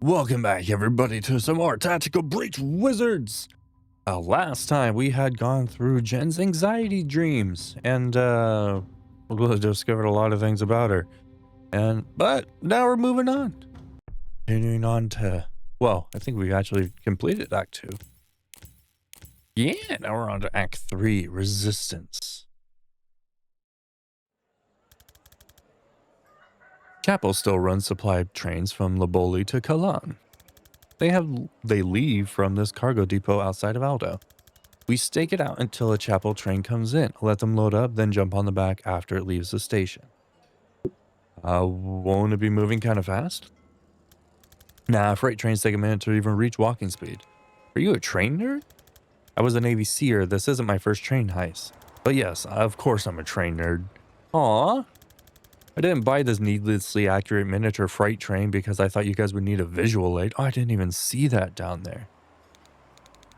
Welcome back, everybody, to some more Tactical Breach Wizards. Last time we had gone through Jen's anxiety dreams, and we discovered a lot of things about her. But now we're moving on. Continuing on to, well, I think we actually completed Act 2. Yeah, now we're on to Act 3, Resistance. Chapel still runs supply trains from Laboli to Kalan. They leave from this cargo depot outside of Aldo. We stake it out until a Chapel train comes in, let them load up, then jump on the back after it leaves the station. Won't it be moving kind of fast? Nah, freight trains take a minute to even reach walking speed. Are you a train nerd? I was a Navy Seer, this isn't my first train heist. But yes, of course I'm a train nerd. Aww. I didn't buy this needlessly accurate miniature freight train because I thought you guys would need a visual aid. Oh, I didn't even see that down there.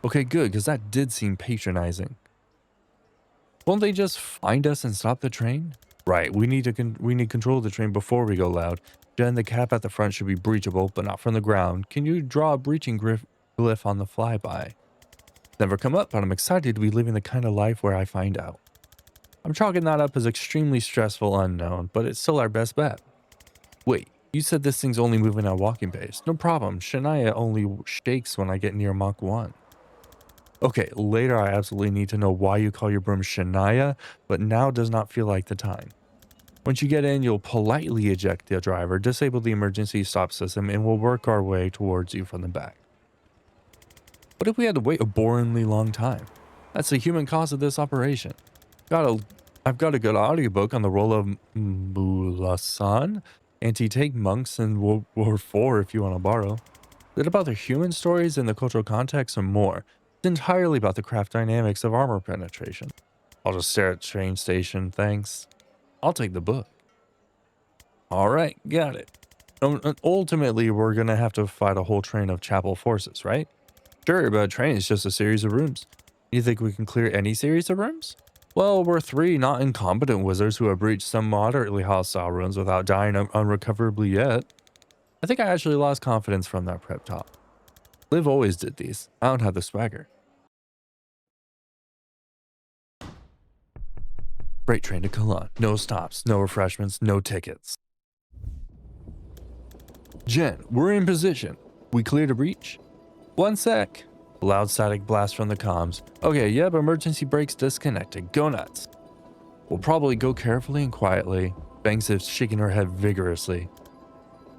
Okay, good, because that did seem patronizing. Won't they just find us and stop the train? Right, we need control of the train before we go loud. Jen, the cap at the front should be breachable, but not from the ground. Can you draw a breaching glyph on the flyby? Never come up, but I'm excited to be living the kind of life where I find out. I'm chalking that up as extremely stressful unknown, but it's still our best bet. Wait, you said this thing's only moving at walking pace. No problem, Shania only shakes when I get near Mach 1. Okay, later I absolutely need to know why you call your broom Shania, but now does not feel like the time. Once you get in, you'll politely eject the driver, disable the emergency stop system, and we'll work our way towards you from the back. What if we had to wait a boringly long time? That's the human cost of this operation. I've got a good audiobook on the role of Mulasan, anti-tank monks in World War IV if you want to borrow. Is it about the human stories and the cultural context and more? It's entirely about the craft dynamics of armor penetration. I'll just stare at train station, thanks. I'll take the book. Alright, got it. Ultimately, we're gonna have to fight a whole train of Chapel forces, right? Sure, but a train is just a series of rooms. You think we can clear any series of rooms? Well, we're three not incompetent wizards who have breached some moderately hostile rooms without dying unrecoverably yet. I think I actually lost confidence from that prep talk. Liv always did these. I don't have the swagger. Freight train to Kalan. No stops, no refreshments, no tickets. Jen, we're in position. We cleared a breach? One sec. Loud static blast from the comms. Okay, yep, emergency brakes disconnected. Go nuts. We'll probably go carefully and quietly. Banks is shaking her head vigorously.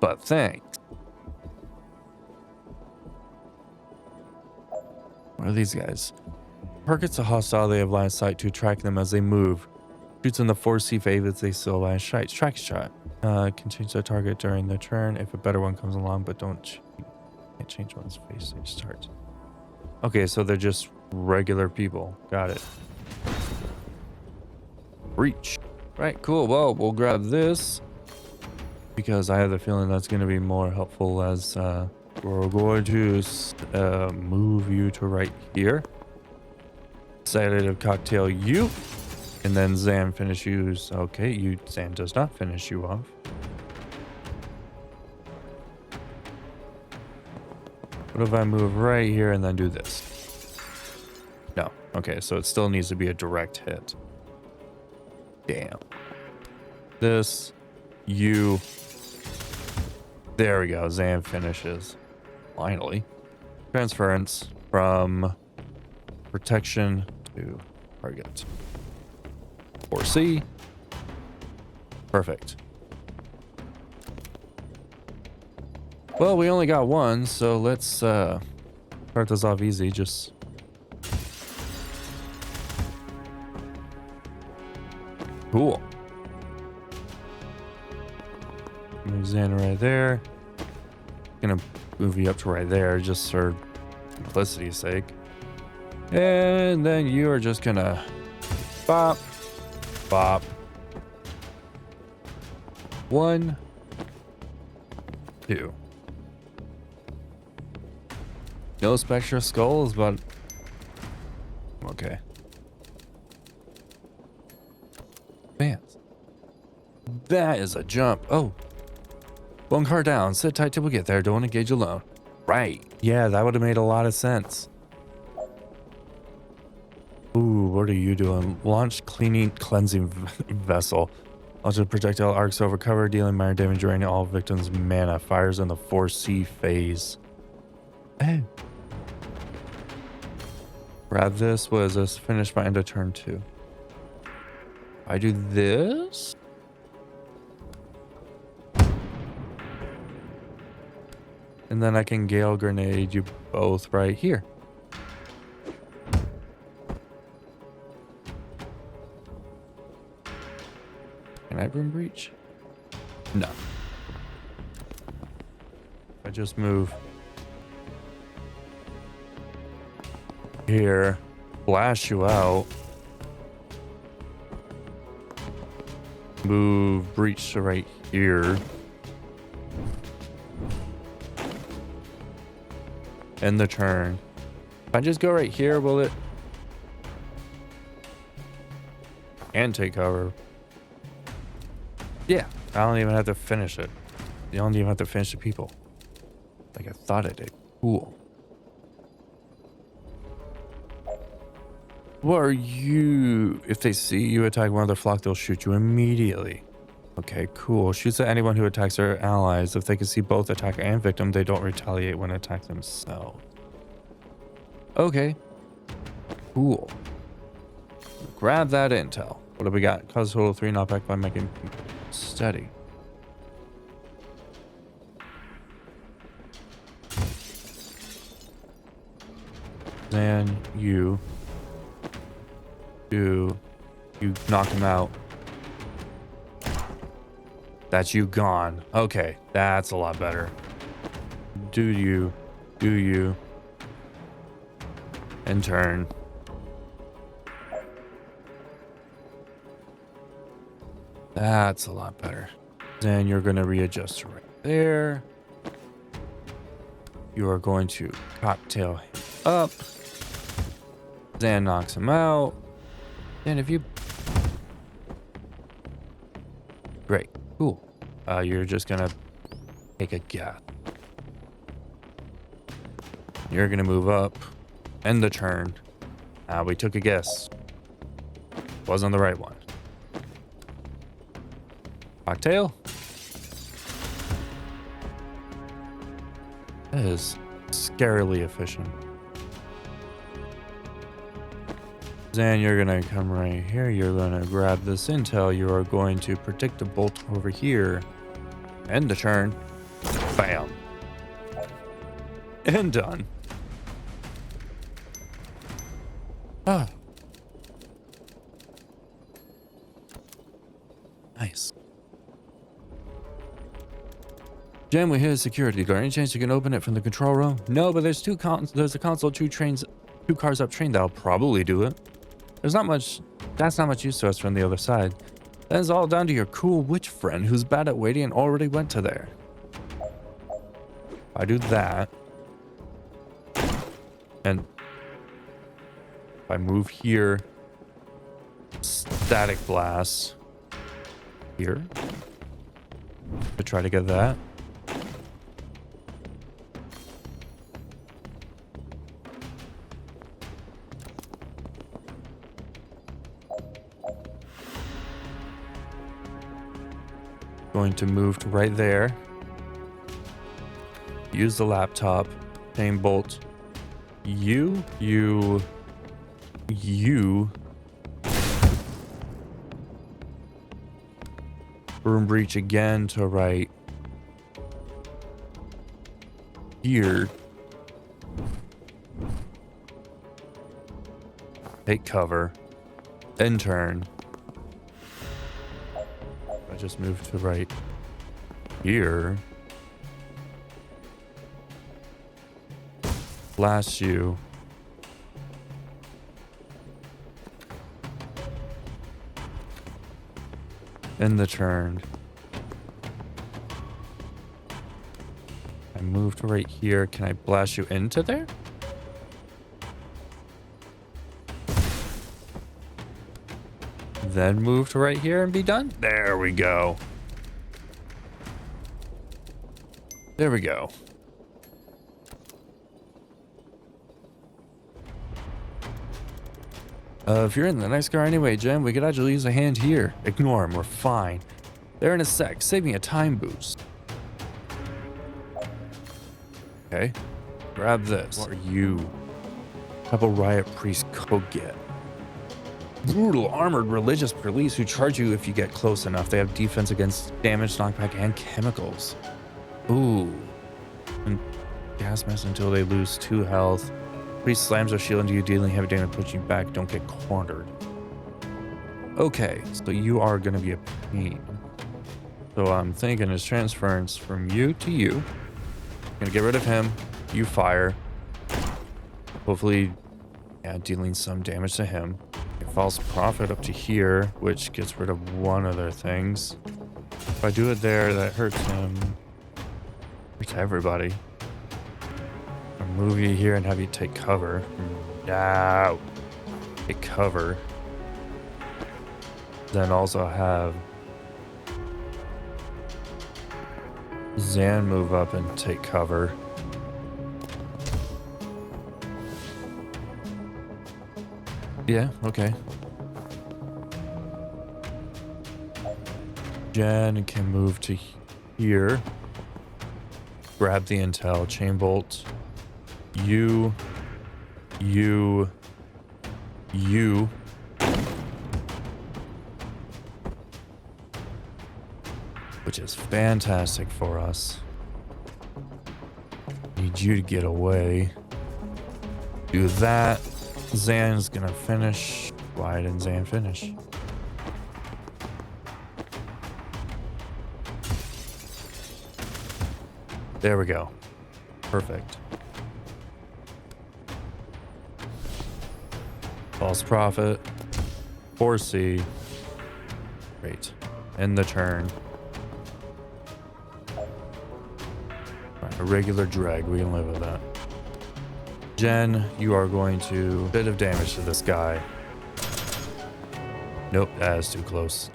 But thanks. What are these guys? Targets a hostile they have line of sight to track them as they move. Shoots in the 4C favors they still line sight. Track shot. Can change the target during the turn if a better one comes along, but can't change one's face. They start. Okay, so they're just regular people. Got it. Reach. Right, cool. Well, we'll grab this because I have the feeling that's going to be more helpful as we're going to move you to right here. Sedative cocktail you. And then Zan finish you. Okay, Zan does not finish you off. What if I move right here and then do this? No. Okay, so it still needs to be a direct hit. Damn. This. You. There we go. Zan finishes. Finally. Transference from protection to target. 4C. Perfect. Well, we only got one, so let's start this off easy. Just cool. Move Zan right there. Gonna move you up to right there just for simplicity's sake. And then you are just gonna bop, bop. 1, 2. No Spectra skulls, but okay. Man, that is a jump. Oh, One car down. Sit tight till we get there. Don't engage alone. Right. Yeah, that would have made a lot of sense. Ooh, what are you doing? Launch cleansing vessel. Launch a projectile arcs over cover, dealing minor damage, draining all victims' mana. Fires in the 4C phase. Hey. Grab this. What is this? Finish by end of turn 2. I do this? And then I can Gale Grenade you both right here. Can I Brim Breach? No. I just move here, blast you out, move Breach to right here. End the turn. If I just go right here, will it? And take cover. Yeah, I don't even have to finish it. You don't even have to finish the people. Like I thought I did. Cool. What are you? If they see you attack one of their flock, they'll shoot you immediately. Okay, cool. Shoots at anyone who attacks their allies. If they can see both attacker and victim, they don't retaliate when attack themselves. Okay. Cool. Grab that intel. What do we got? Cause total 3 knockback by making steady. Then you knock him out. That's you gone. Okay, that's a lot better. Do you, and turn. That's a lot better. Then you're gonna readjust right there. You are going to cocktail him up. Zan knocks him out. And if you... Great. Cool. You're just gonna take a guess. You're gonna move up. End the turn. We took a guess. Wasn't the right one. Cocktail? That is scarily efficient. Then you're gonna come right here. You're gonna grab this intel. You are going to predict a bolt over here. End the turn. Bam. And done. Ah. Nice. Jam, we hit a security guard. Any chance you can open it from the control room? No, but there's there's a console, 2 cars up train that'll probably do it. That's not much use to us from the other side. That is all down to your cool witch friend who's bad at waiting and already went to there. I do that. And if I move here, static blast here to try to get that. Going to move to right there. Use the laptop. Chain bolt. You. Broom breach again to right here. Take cover. Then turn. I just moved to right here. Blast you. End the turn. I moved right here. Can I blast you into there? Then move to right here and be done. There we go. There we go. If you're in the next car anyway, Jen, we could actually use a hand here. Ignore him, we're fine. There in a sec, save me a time boost. Okay, grab this. What are you? Couple riot priests could get. Brutal armored religious police who charge you if you get close enough. They have defense against damage, knockback, and chemicals. Ooh. And gas mask until they lose 2 health. Priest slams their shield into you, dealing heavy damage, pushing you back. Don't get cornered. Okay, so you are going to be a pain. So I'm thinking is transference from you to you. Gonna get rid of him. You fire. Hopefully, yeah, dealing some damage to him. False prophet up to here, which gets rid of one of their things. If I do it there, that hurts him. Hurts everybody. I'll move you here and have you take cover. No. Take cover. Then also have Zan move up and take cover. Yeah, okay. Jen can move to here. Grab the intel, chain bolt. You. Which is fantastic for us. Need you to get away. Do that. Zan's gonna finish. Why didn't Zan finish? There we go. Perfect. False prophet. 4C. Great. End the turn. Right, a regular drag. We can live with that. Jen, you are going to bit of damage to this guy. Nope, that is too close.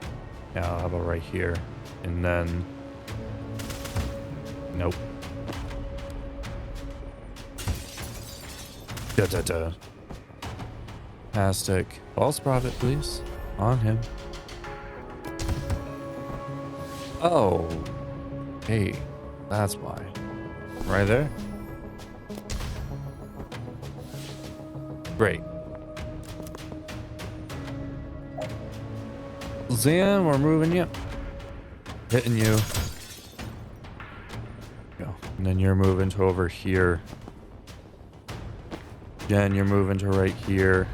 Now, how about right here? And then... Nope. Da-da-da. Fantastic. False prophet, please. On him. Oh. Hey, that's why. Right there. Great. Zan, we're moving you. Hitting you. Go. And then you're moving to over here. Jen, you're moving to right here.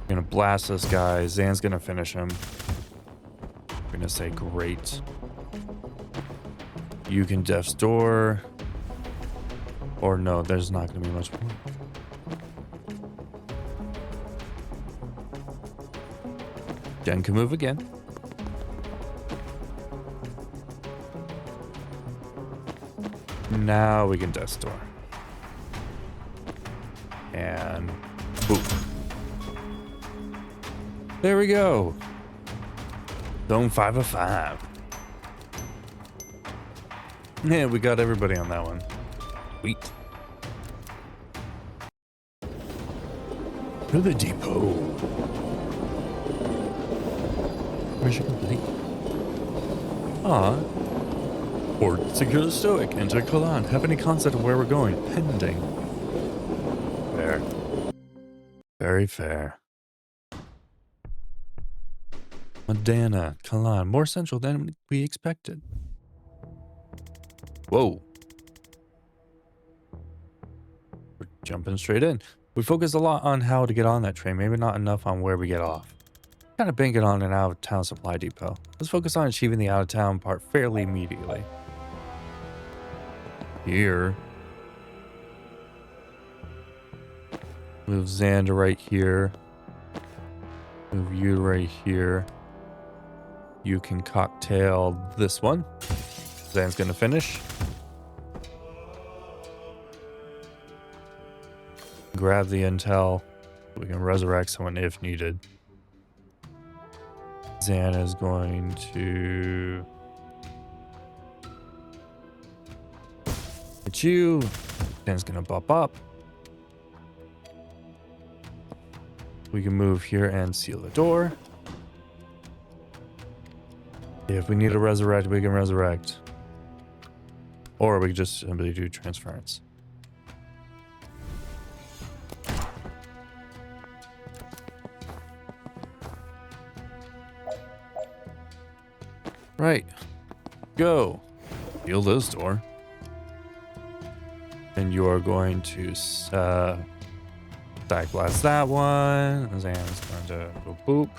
You're gonna blast this guy. Zan's gonna finish him. I'm gonna say great. You can death's door. Or no, there's not gonna be much more. Jen can move again. Now we can death's door. And boom. There we go. Zone 5 of 5. Yeah, we got everybody on that one. Sweet. To the depot. Mission complete. Port secure the Stoic. Enter Kalan. Have any concept of where we're going? Pending. Fair. Very fair. Madana, Kalan. More central than we expected. Whoa. We're jumping straight in. We focus a lot on how to get on that train. Maybe not enough on where we get off. Kind of banking on an out-of-town supply depot. Let's focus on achieving the out-of-town part fairly immediately. Here. Move Xander right here. Move you right here. You can cocktail this one. Zan's gonna finish. Grab the intel. We can resurrect someone if needed. Zan is going to got you. Jen's gonna bump up. We can move here and seal the door. If we need to resurrect, we can resurrect. Or we can just simply do transference. Right. Go. Seal this door. And you are going to stack blast that one. Zan's going to go boop.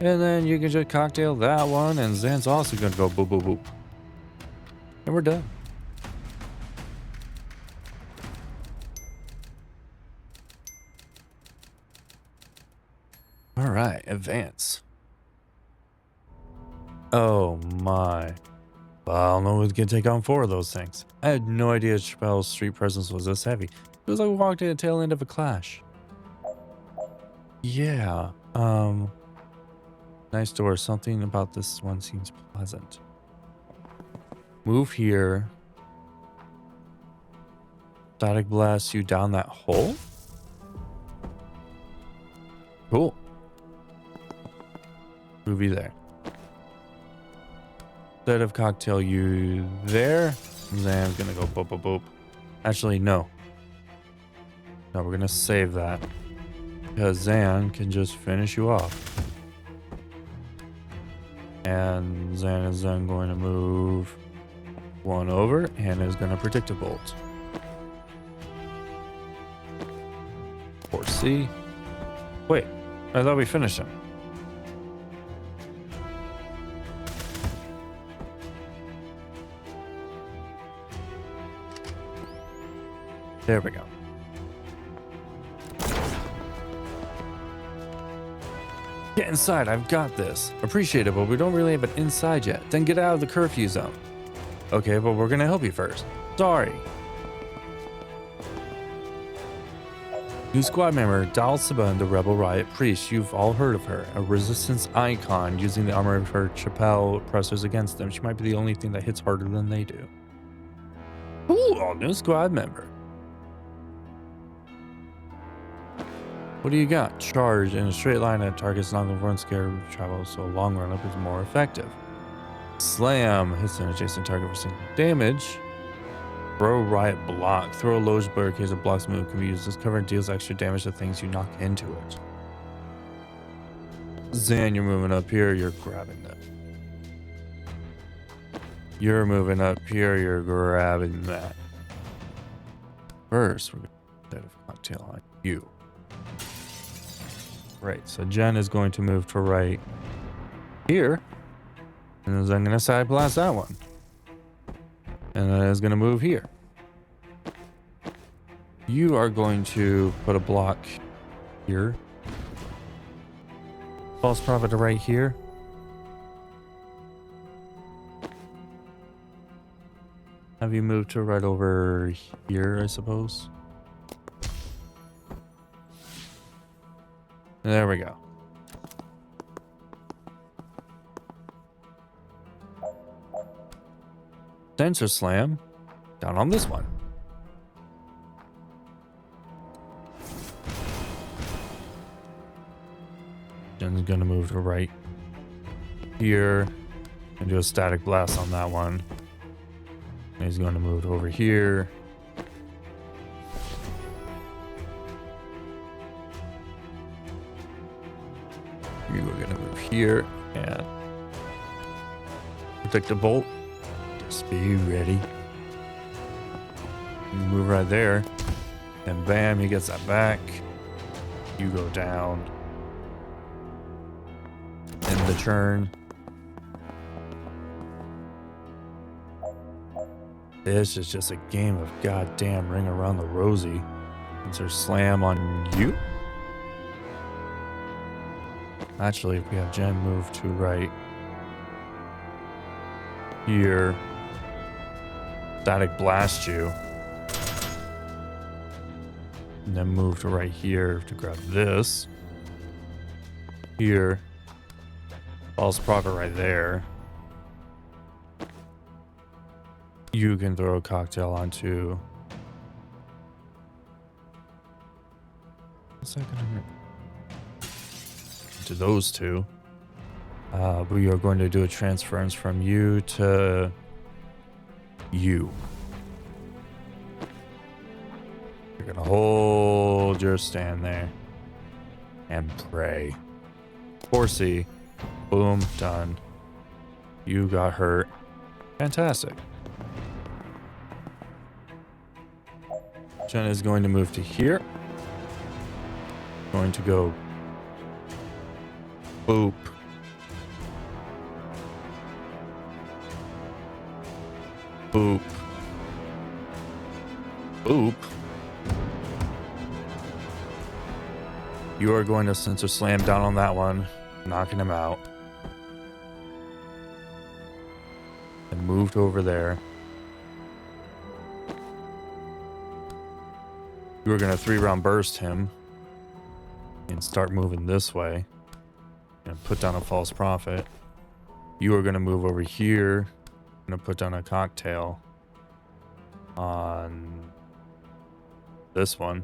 And then you can just cocktail that one. And Zan's also going to go boop, boop, boop. And we're done. All right, advance. Oh my. Well, I don't know who can take on 4 of those things. I had no idea Chappelle's street presence was this heavy. It was like we walked in the tail end of a clash. Yeah, nice door. Something about this one seems pleasant. Move here. Static blast you down that hole? Cool. Move you there. Instead of cocktail you there, Zan's gonna go boop, boop, boop. Actually, no. No, we're gonna save that. Because Zan can just finish you off. And Zan is then going to move one over and is going to predict a bolt. 4C. Wait, I thought we finished him. There we go. Get inside, I've got this. Appreciate it, but we don't really have it inside yet. Then get out of the curfew zone. Okay, but we're gonna help you first. Sorry. New squad member, Dal Sabun, the rebel riot priest. You've all heard of her. A resistance icon using the armor of her Chappelle oppressors against them. She might be the only thing that hits harder than they do. Ooh, new squad member. What do you got? Charge in a straight line at target's non-conform scare travel, so a long run up is more effective. Slam hits an adjacent target for single damage. Throw riot block. Throw a loge barricade that blocks move can be used as cover and deals extra damage to things you knock into it. Zan, you're moving up here, you're grabbing that. You're moving up here, you're grabbing that. First, we're going to set a cocktail on you. Right, so Jen is going to move to right here. And then I'm going to side blast that one. And then it's going to move here. You are going to put a block here. False prophet to right here. Have you moved to right over here, I suppose? There we go. Sensor slam down on this one. Jen's gonna move to right here and do a static blast on that one. And he's going to move over here. You are gonna move here and protect the bolt. Just be ready. You move right there, and bam, he gets that back. You go down. End the turn. This is just a game of goddamn ring around the rosy. Sensor slam on you. Actually, if we have Jen move to right here, static blast you, and then move to right here to grab this. Here, false prophet right there. You can throw a cocktail onto... What's that gonna hurt? To those two. We are going to do a transference from you to you. You're gonna hold your stand there and pray. 4C. Boom. Done. You got hurt. Fantastic. Jen is going to move to here. Going to go boop. Boop. Boop. You are going to sensor slam down on that one, knocking him out. And moved over there. You are going to 3-round burst him and start moving this way and put down a false prophet. You are going to move over here. I'm going to put down a cocktail on this one.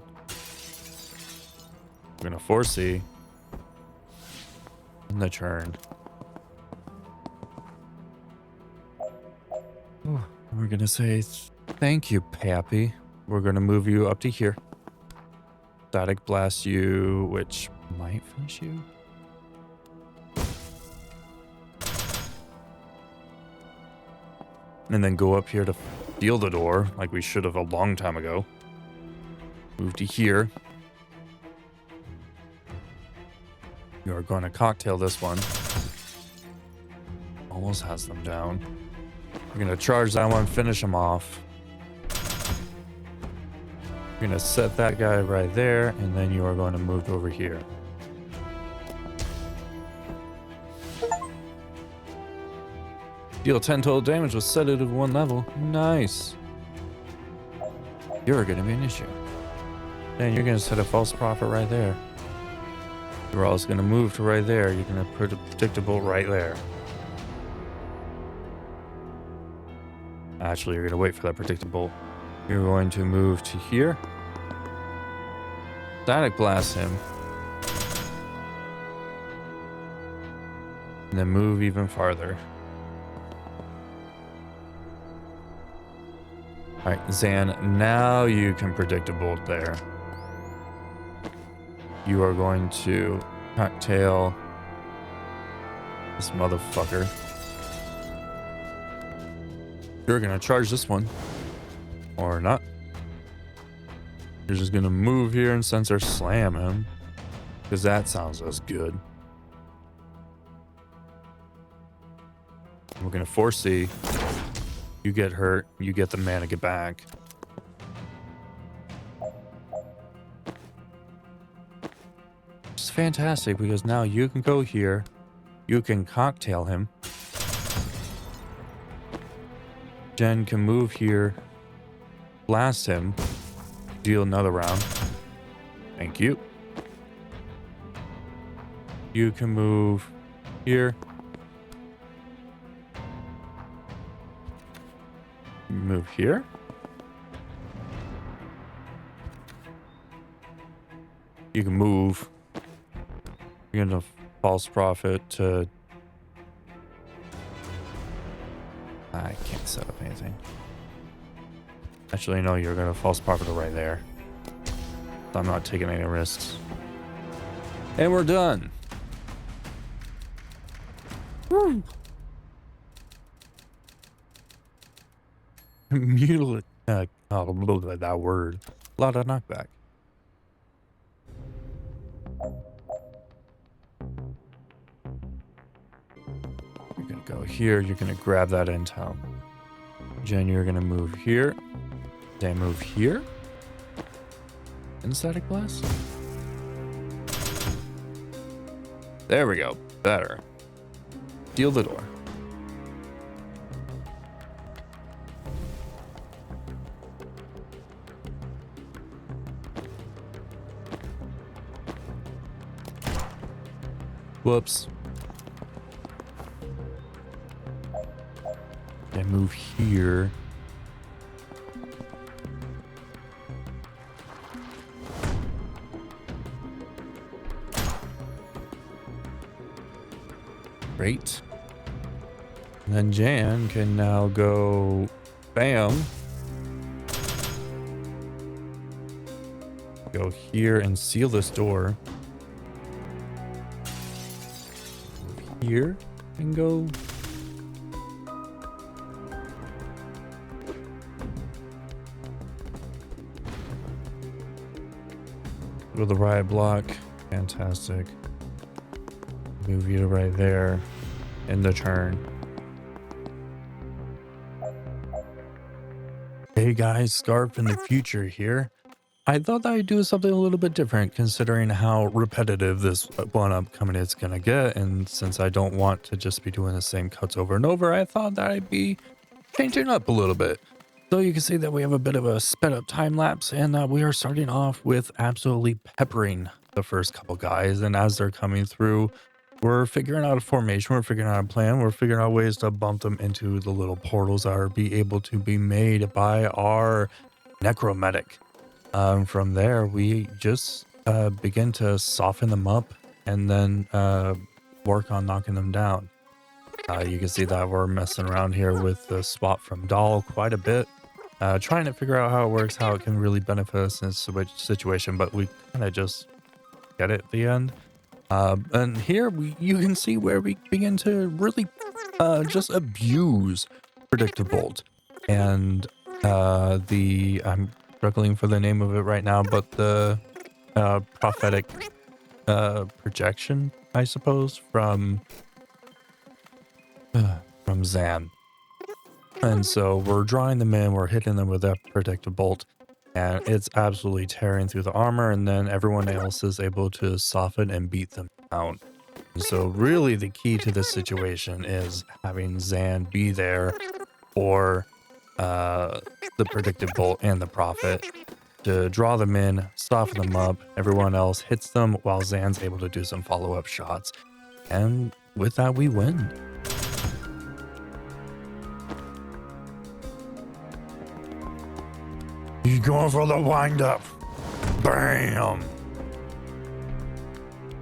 I'm going to 4C in the turn. Oh, we're going to say thank you, Pappy. We're going to move you up to here. Static blast you, which might finish you. And then go up here to seal the door, like we should have a long time ago. Move to here. You are going to cocktail this one. Almost has them down. We're going to charge that one, finish him off. You're going to set that guy right there, and then you are going to move over here. Deal 10 total damage with sedative 1 level. Nice. You're going to be an issue. And you're going to set a false prophet right there. You're also going to move to right there. You're going to put a predictable right there. Actually, you're going to wait for that predictable. You're going to move to here. Static blast him. And then move even farther. Alright, Zan, now you can predictable there. You are going to cocktail this motherfucker. You're going to charge this one. Or not. You're just going to move here and sensor slam him. Because that sounds as good. We're going to 4C. You get hurt. You get the mana get back. It's fantastic because now you can go here. You can cocktail him. Jen can move here. Blast him. Deal another round. Thank you. You can move here. Move here. You can move. You're gonna false prophet to... I can't set up anything. Actually, no, you're gonna false prophet to right there. I'm not taking any risks. And we're done. Woo. Mutilate. That word. A lot of knockback. You're gonna go here. You're gonna grab that intel. Jen, you're gonna move here. Then move here. And static blast. There we go. Better. Deal the door. Whoops. And move here. Great. And then Jan can now go bam. Go here and seal this door. Here and go. Go to the riot block. Fantastic. Move you right there in the turn. Hey guys, Scarf in the future here. I thought that I'd do something a little bit different considering how repetitive this one upcoming is going to get. And since I don't want to just be doing the same cuts over and over, I thought that I'd be changing up a little bit. So you can see that we have a bit of a sped up time lapse and we are starting off with absolutely peppering the first couple guys. And as they're coming through, we're figuring out a formation, we're figuring out a plan, we're figuring out ways to bump them into the little portals that are be able to be made by our necromantic. From there, we just begin to soften them up and then work on knocking them down. You can see that we're messing around here with the swap from doll quite a bit, trying to figure out how it works, how it can really benefit us in this situation, but we kind of just get it at the end. And here you can see where we begin to really just abuse Predictive Bolt and I'm struggling for the name of it right now, but the prophetic projection, I suppose, from Zan. And so we're drawing them in, we're hitting them with that Predictive Bolt, and it's absolutely tearing through the armor, and then everyone else is able to soften and beat them down. So really the key to this situation is having Zan be there for the Predictive Bolt and the Prophet to draw them in, soften them up. Everyone else hits them while Zan's able to do some follow-up shots. And with that, we win. He's going for the wind-up. Bam!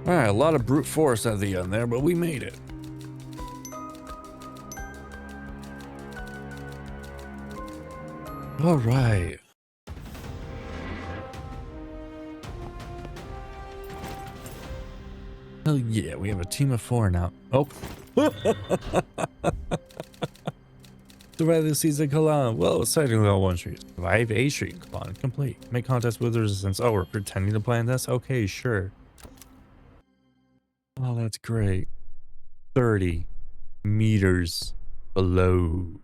Alright, a lot of brute force at the end there, but we made it. All right. Hell yeah, we have a team of 4 now. Oh. Survive the season Kalan. Well, starting level 1 street. Survive a street Kalan. Complete. Make contact with the resistance. Oh, we're pretending to plan this? Okay, sure. Oh, that's great. 30 meters below.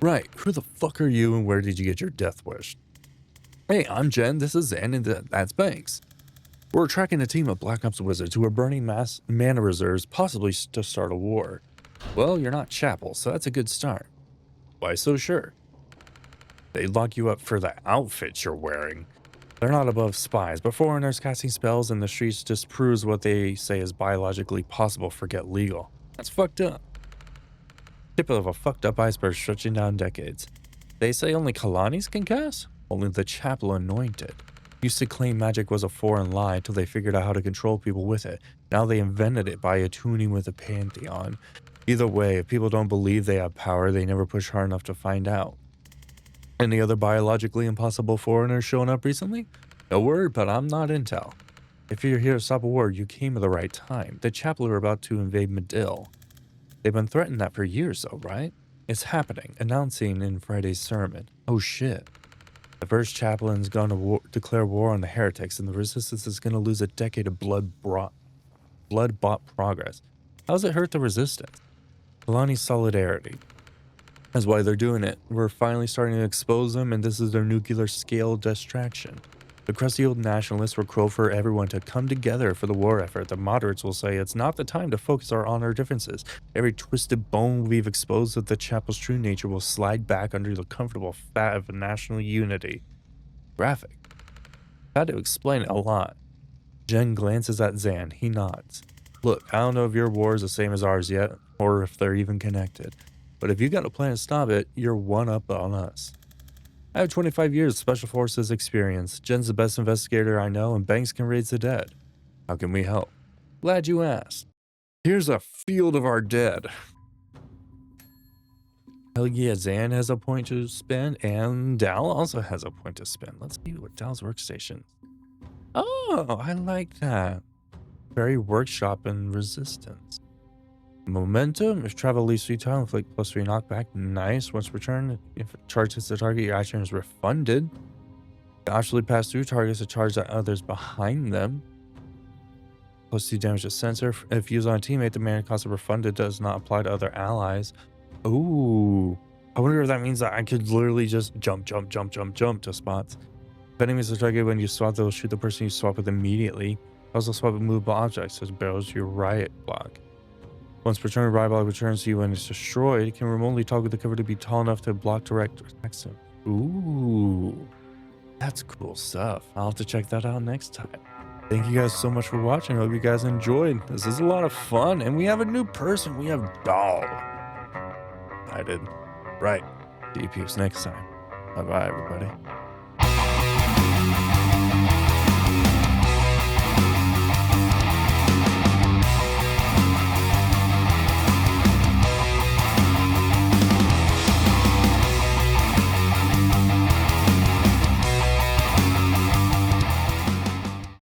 Right, who the fuck are you and where did you get your death wish? Hey, I'm Jen, this is Zen, and that's Banks. We're tracking a team of Black Ops wizards who are burning mass mana reserves, possibly to start a war. Well, you're not Chapel, so that's a good start. Why so sure? They lock you up for the outfits you're wearing. They're not above spies, but foreigners casting spells in the streets just proves what they say is biologically possible forget legal. That's fucked up. Tip of a fucked up iceberg stretching down decades. They say only Kalanis can cast? Only the Chapel anointed. Used to claim magic was a foreign lie till they figured out how to control people with it. Now they invented it by attuning with the pantheon. Either way, if people don't believe they have power, they never push hard enough to find out. Any other biologically impossible foreigners showing up recently? No word, but I'm not intel. If you're here to stop a war, you came at the right time. The Chapel are about to invade Medill. They've been threatening that for years though, right? It's happening, announcing in Friday's sermon. Oh shit. The first chaplain's gonna declare war on the heretics, and the resistance is gonna lose a decade of blood-bought progress. How does it hurt the resistance? Kalani solidarity. That's why they're doing it. We're finally starting to expose them, and this is their nuclear scale distraction. The crusty old nationalists will crow for everyone to come together for the war effort. The moderates will say it's not the time to focus on our differences. Every twisted bone we've exposed of the Chapel's true nature will slide back under the comfortable fat of national unity. Graphic. Had to explain it a lot. Jen glances at Zan. He nods. Look, I don't know if your war is the same as ours yet, or if they're even connected. But if you got a plan to stop it, you're one up on us. I have 25 years of Special Forces experience. Jen's the best investigator I know, and Banks can raise the dead. How can we help? Glad you asked. Here's a field of our dead. Hell yeah, Zan has a point to spend, and Dal also has a point to spend. Let's see what Dal's workstation. Oh, I like that. Very workshop and resistance. Momentum. If travel leaves 3 tiles, inflict +3 knockback. Nice. Once returned, if a charge hits the target, your action is refunded. Actually pass through targets to charge at others behind them. +2 damage to sensor. If used on a teammate, the mana cost of refunded does not apply to other allies. Ooh. I wonder if that means that I could literally just jump to spots. If enemies are targeted when you swap, they'll shoot the person you swap with immediately. Also swap with movable objects, such as barrels to your riot block. Once returned, riot block returns to you when it's destroyed. It can remotely toggle the cover to be tall enough to block direct attacks. Ooh. That's cool stuff. I'll have to check that out next time. Thank you guys so much for watching. I hope you guys enjoyed. This is a lot of fun, and we have a new person. We have Doll. I did. Right. See you peeps next time. Bye-bye, everybody.